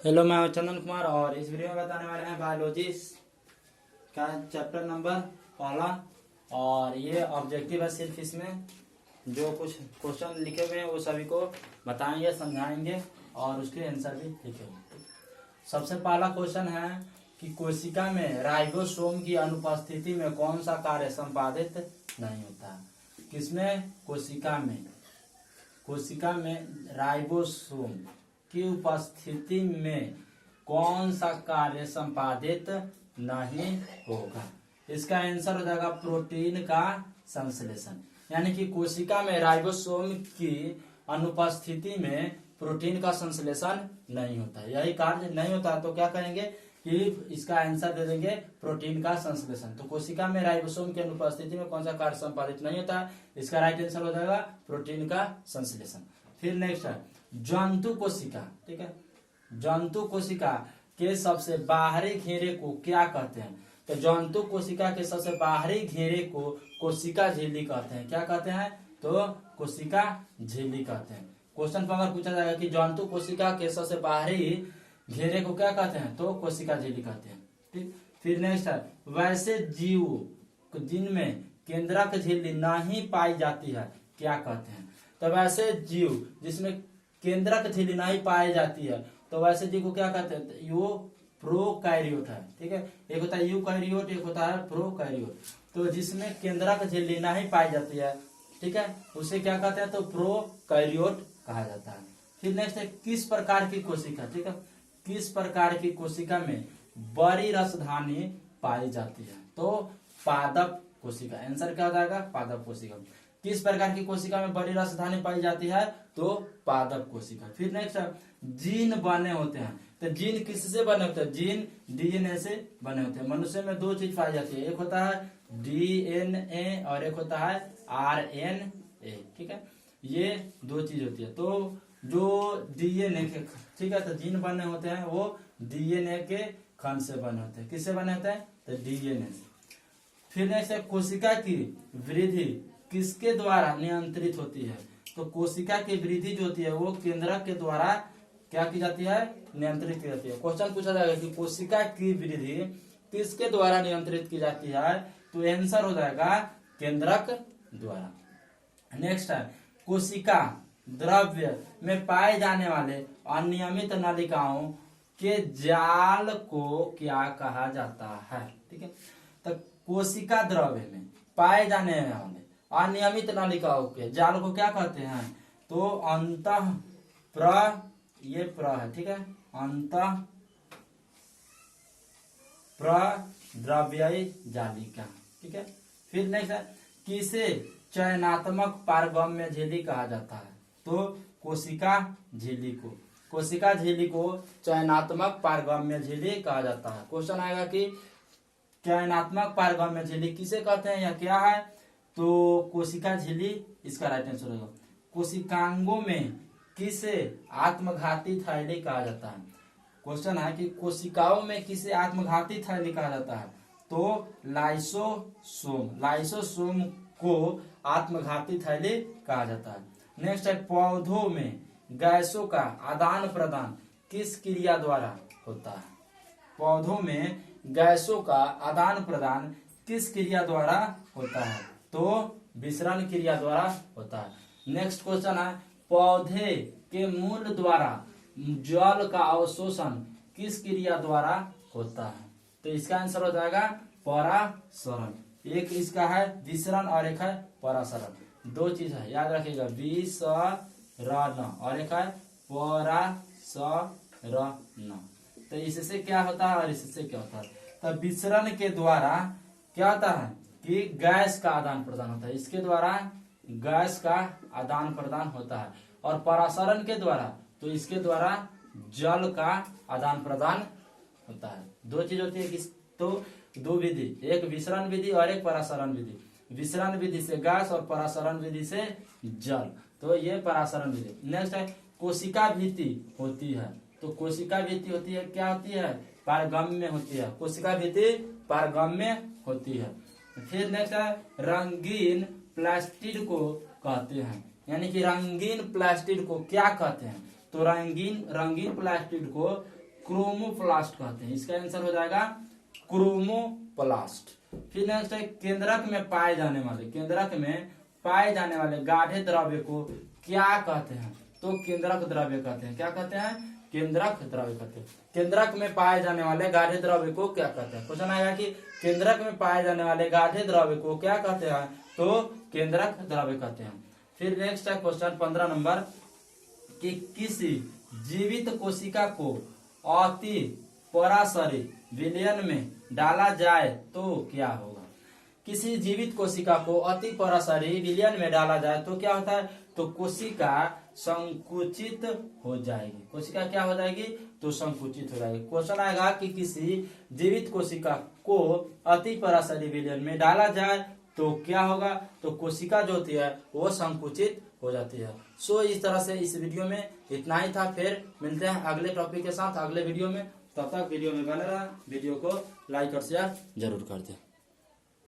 Hello, मैं हूं चंदन कुमार और इस वीडियो में बताने वाले हैं बायोलॉजी का चैप्टर नंबर पहला। और ये ऑब्जेक्टिव है, सिर्फ इसमें जो कुछ क्वेश्चन लिखे हुए हैं वो सभी को बताएंगे, समझाएंगे और उसके आंसर भी लिखेंगे। सबसे पहला क्वेश्चन है कि कोशिका में राइबोसोम की अनुपस्थिति में कौन सा कार्य संपादित नहीं होता। किसमें? कोशिका में राइबोसोम की उपस्थिति में कौन सा कार्य संपादित नहीं होगा। इसका आंसर हो जाएगा प्रोटीन का संश्लेषण। यानी कि कोशिका में राइबोसोम की अनुपस्थिति में प्रोटीन का संश्लेषण नहीं होता, यही कार्य नहीं होता। तो क्या करेंगे कि इसका आंसर दे देंगे प्रोटीन का संश्लेषण। तो कोशिका में राइबोसोम की अनुपस्थिति में कौन सा कार्य संपादित नहीं होता, इसका राइट आंसर हो जाएगा प्रोटीन का संश्लेषण। फिर नेक्स्ट है जंतु कोशिका। ठीक है, जंतु कोशिका के सबसे बाहरी घेरे को क्या कहते हैं? तो जंतु कोशिका के सबसे बाहरी घेरे को कोशिका झिल्ली कहते हैं। क्या कहते हैं? तो कोशिका झिल्ली कहते हैं। क्वेश्चन पर अगर पूछा जाएगा कि जंतु कोशिका के सबसे बाहरी घेरे को क्या कहते हैं, तो कोशिका झिल्ली कहते हैं। ठीक, फिर नेक्स्ट है वैसे जीव जिनमें केंद्रक झिल्ली नहीं पाई जाती है क्या कहते हैं? तो वैसे जीव जिसमें केंद्रक झिल्ली नहीं पाई जाती है तो वैसे जीव को क्या कहते हैं? यो प्रोकैरियोट है। ठीक है, एक होता है यूकैरियोट, एक होता है प्रोकैरियोट। तो जिसमें केंद्रक झिल्ली नहीं पाई जाती है, ठीक है, उसे क्या कहते हैं? तो प्रोकैरियोट कहा जाता है। फिर नेक्स्ट है किस प्रकार की कोशिका। ठीक है, किस प्रकार की कोशिका में बड़ी रसधानी पाई जाती है? तो पादप कोशिका। आंसर क्या हो जाएगा? पादप कोशिका। किस प्रकार की कोशिका में बड़ी रसधानी पाई जाती है? तो पादप कोशिका। फिर नेक्स्ट है जीन बने होते हैं। तो जीन किससे बने होते हैं? जीन डीएनए से बने होते हैं। मनुष्य में दो चीज पाई जाती है, एक होता है डीएनए और एक होता है आरएनए। ठीक है, ये दो चीज होती है। तो जो डीएनए के, ठीक है, तो जीन बने होते हैं वो डीएनए के खंड से बने होते हैं। किससे बने होते हैं? तो डीएनए से। फिर नेक्स्ट है कोशिका की वृद्धि किसके द्वारा नियंत्रित होती है? तो कोशिका की वृद्धि जो होती है वो केंद्रक के द्वारा क्या की जाती है? नियंत्रित की जाती है। क्वेश्चन पूछा जाएगा कि कोशिका की वृद्धि किसके द्वारा नियंत्रित की जाती है? तो आंसर हो जाएगा केंद्रक द्वारा। नेक्स्ट है कोशिका द्रव्य में पाए जाने वाले अनियमित नलिकाओं के जाल को क्या कहा जाता है? ठीक है, तो कोशिका द्रव्य में पाए जाने वाले अनियमित नलिकाओं के जाल को क्या कहते हैं? तो अंतः ये प्र है। ठीक है, अंतः प्रद्रव्यी जालिका। ठीक है, फिर नेक्स्ट है किसे चयनात्मक पारगम्य झिल्ली कहा जाता है? तो कोशिका झिल्ली को। कोशिका झिल्ली को चयनात्मक पारगम्य झिल्ली कहा जाता है। क्वेश्चन आएगा कि चयनात्मक पारगम्य झिल्ली किसे कहते हैं या क्या है? तो कोशिका झिल्ली इसका राइट आंसर होगा। कोशिकांगों में किसे आत्मघाती थैली कहा जाता है? क्वेश्चन है कि कोशिकाओं में किसे आत्मघाती थैली कहा जाता है? तो लाइसोसोम। लाइसोसोम को आत्मघाती थैली कहा जाता है। नेक्स्ट है पौधों में गैसों का आदान प्रदान किस क्रिया द्वारा होता है? पौधों में गैसों का आदान प्रदान किस क्रिया द्वारा होता है? तो विसरण क्रिया द्वारा होता है। नेक्स्ट क्वेश्चन है पौधे के मूल द्वारा जल का अवशोषण किस क्रिया द्वारा होता है? तो इसका आंसर हो जाएगा परासरण। एक इसका है विसरण और एक है परासरण। दो चीज है, याद रखिएगा, विसरण और एक है परासरण। तो इससे क्या होता है और इससे क्या होता है? तो विसरण के द्वारा क्या होता है कि गैस का आदान प्रदान होता है, इसके द्वारा गैस का आदान प्रदान होता है। और परासरण के द्वारा, तो इसके द्वारा जल का आदान प्रदान होता है। दो चीज होती है, किस? तो दो विधि, एक विसरण विधि और एक परासरण विधि। विसरण विधि से गैस और परासरण विधि से जल, तो ये परासरण विधि। नेक्स्ट है कोशिका भित्ति होती है। तो कोशिका भित्ति होती है, क्या होती है? पारगम्य होती है। कोशिका भित्ति पारगम्य होती है। फिर नेक्स्ट है रंगीन प्लास्टिड को कहते हैं। यानी कि रंगीन प्लास्टिड को क्या कहते हैं? तो रंगीन प्लास्टिड को क्रोमोप्लास्ट कहते हैं। इसका आंसर हो जाएगा क्रोमोप्लास्ट। फिर नेक्स्ट है केंद्रक में पाए जाने वाले गाढ़े द्रव्य को क्या कहते हैं? तो केंद्रक द्रव्य कहते हैं। क्या कहते हैं? केंद्रक द्रव्य कहते हैं। केंद्रक में पाए जाने वाले गाढ़े द्रव्य को क्या कहते हैं? क्वेश्चन आएगा कि केंद्रक में पाए जाने वाले गाढ़े द्रव्य को क्या कहते हैं? तो केंद्रक द्रव्य कहते हैं। फिर नेक्स्ट है क्वेश्चन 15 नंबर कि किसी जीवित कोशिका को अति पराशरी विलयन में डाला जाए तो क्या होगा? किसी जीवित कोशिका को अति पराशरी विलयन में डाला जाए तो क्या होता है? तो कोशिका संकुचित हो जाएगी। कोशिका क्या हो जाएगी? तो संकुचित हो जाएगी। क्वेश्चन आएगा कि किसी जीवित कोशिका को अति पराशरी विलयन में डाला जाए तो क्या होगा? तो कोशिका जो होती है वो संकुचित हो जाती है। सो इस तरह से इस वीडियो में इतना ही था। फिर मिलते हैं अगले टॉपिक के साथ अगले वीडियो में। तब तक वीडियो में बने रहा, वीडियो को लाइक और शेयर जरूर कर दें।